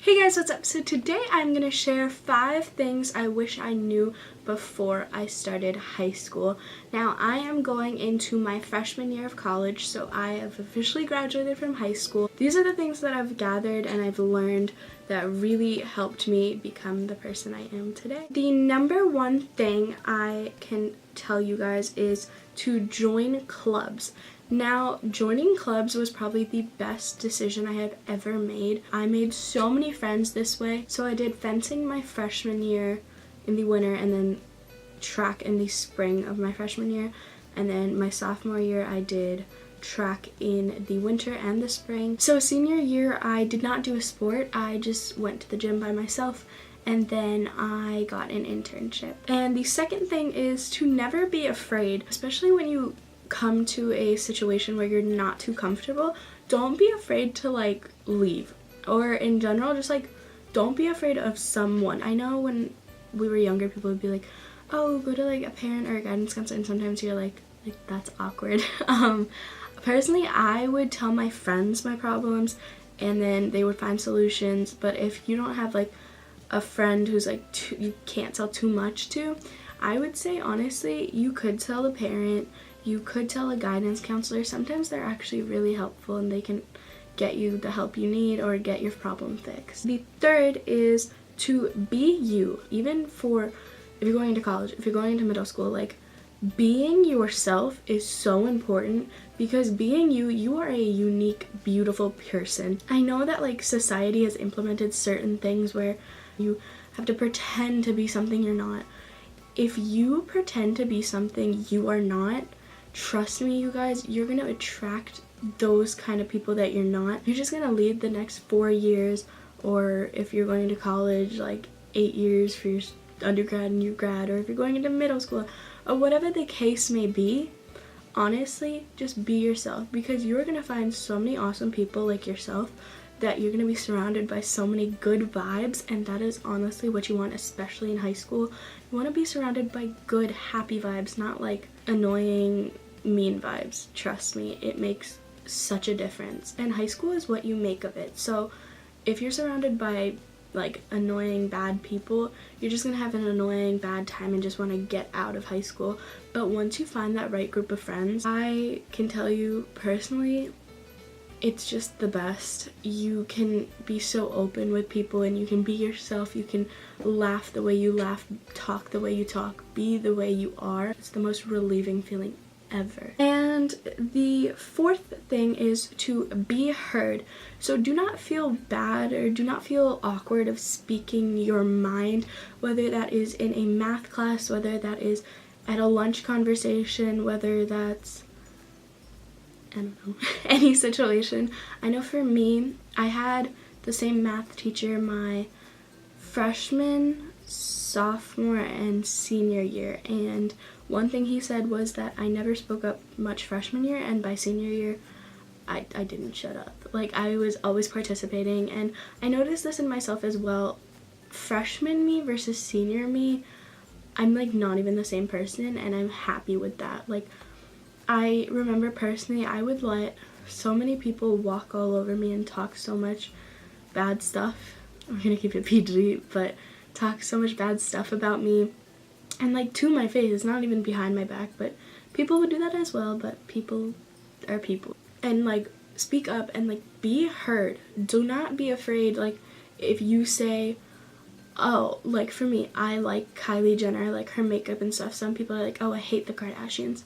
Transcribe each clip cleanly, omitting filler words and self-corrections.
Hey guys, what's up? So today I'm going to share 5 things I wish I knew before I started high school. Now I am going into my freshman year of college, so I have officially graduated from high school. These are the things that I've gathered and I've learned that really helped me become the person I am today. The number one thing I can tell you guys is to join clubs. Now, joining clubs was probably the best decision I have ever made. I made so many friends this way. So I did fencing my freshman year in the winter and then track in the spring of my freshman year. And then my sophomore year I did track in the winter and the spring. So senior year I did not do a sport. I just went to the gym by myself. And then I got an internship. And the second thing is to never be afraid, especially when you come to a situation where you're not too comfortable. Don't be afraid to leave, or in general just don't be afraid of someone. I know when we were younger people would be like, oh, go to a parent or a guidance counselor, and sometimes you're like that's awkward. Personally, I would tell my friends my problems and then they would find solutions. But if you don't have a friend who's you can't tell too much to, I would say honestly you could tell the parent, you could tell a guidance counselor. Sometimes they're actually really helpful and they can get you the help you need or get your problem fixed. The third is to be you, even for if you're going to college, if you're going to middle school. Being yourself is so important, because being you, you are a unique, beautiful person. I know that society has implemented certain things where you have to pretend to be something you're not. If you pretend to be something you are not, trust me, you guys, you're gonna attract those kind of people that you're not. You're just gonna lead the next 4 years, or if you're going to college, 8 years for your undergrad and your grad, or if you're going into middle school, or whatever the case may be. Honestly, just be yourself, because you're gonna find so many awesome people like yourself that you're gonna be surrounded by so many good vibes, and that is honestly what you want, especially in high school. You want to be surrounded by good, happy vibes, not annoying, mean vibes. Trust me, it makes such a difference, and high school is what you make of it. So if you're surrounded by annoying, bad people, you're just gonna have an annoying, bad time and just want to get out of high school. But once you find that right group of friends, I can tell you personally, it's just the best. You can be so open with people and you can be yourself. You can laugh the way you laugh, talk the way you talk, be the way you are. It's the most relieving feeling ever. And the fourth thing is to be heard. So do not feel bad or do not feel awkward of speaking your mind, whether that is in a math class, whether that is at a lunch conversation, whether that's I don't know, any situation. I know for me, I had the same math teacher my freshman, sophomore, and senior year, and one thing he said was that I never spoke up much freshman year, and by senior year, I didn't shut up. I was always participating, and I noticed this in myself as well. Freshman me versus senior me, I'm not even the same person, and I'm happy with that. I remember personally, I would let so many people walk all over me and talk so much bad stuff. I'm gonna keep it PG, but talk so much bad stuff about me. And to my face, not even behind my back, but people would do that as well, but people are people. And speak up and be heard. Do not be afraid. If you say, oh, for me, I like Kylie Jenner, I like her makeup and stuff. Some people are like, oh, I hate the Kardashians.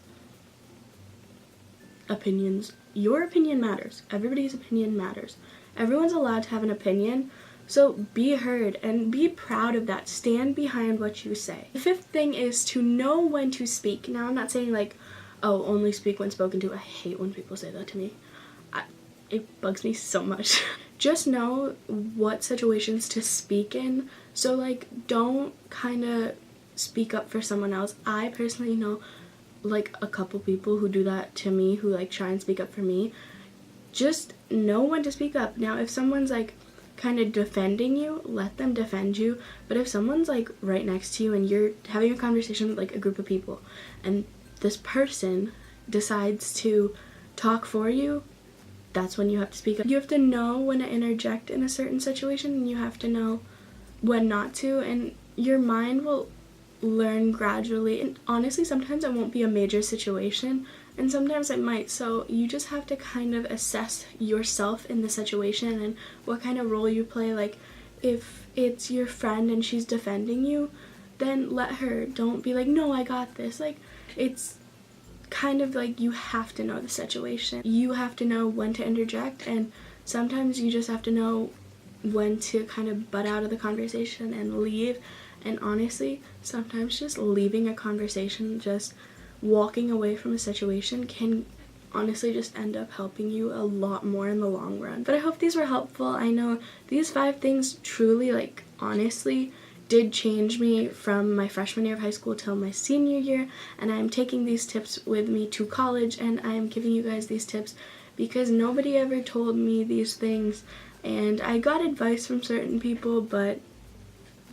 Opinions. Your opinion matters. Everybody's opinion matters. Everyone's allowed to have an opinion, so be heard and be proud of that. Stand behind what you say. The fifth thing is to know when to speak. Now, I'm not saying oh, only speak when spoken to. I hate when people say that to me. It bugs me so much. Just know what situations to speak in. So don't kind of speak up for someone else. I personally know a couple people who do that to me, who try and speak up for me. Just know when to speak up. Now, if someone's kind of defending you, let them defend you. But if someone's right next to you and you're having a conversation with a group of people and this person decides to talk for you, that's when you have to speak up. You have to know when to interject in a certain situation, and you have to know when not to, and your mind will learn gradually. And honestly, sometimes it won't be a major situation, and sometimes it might, so you just have to kind of assess yourself in the situation and what kind of role you play. Like, if it's your friend and she's defending you, then let her. Don't be like, no, I got this. Like, it's kind of like you have to know the situation. You have to know when to interject, and sometimes you just have to know when to kind of butt out of the conversation and leave. And honestly, sometimes just leaving a conversation, just walking away from a situation, can honestly just end up helping you a lot more in the long run. But I hope these were helpful. I know these 5 things truly, like, honestly did change me from my freshman year of high school till my senior year, and I'm taking these tips with me to college, and I'm giving you guys these tips because nobody ever told me these things, and I got advice from certain people, but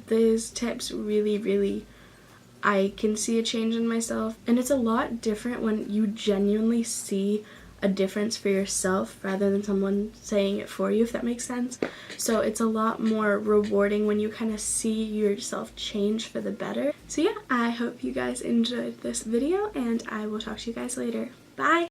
these tips really, I can see a change in myself. And it's a lot different when you genuinely see a difference for yourself rather than someone saying it for you, if that makes sense. So it's a lot more rewarding when you kind of see yourself change for the better. So yeah, I hope you guys enjoyed this video, and I will talk to you guys later. Bye!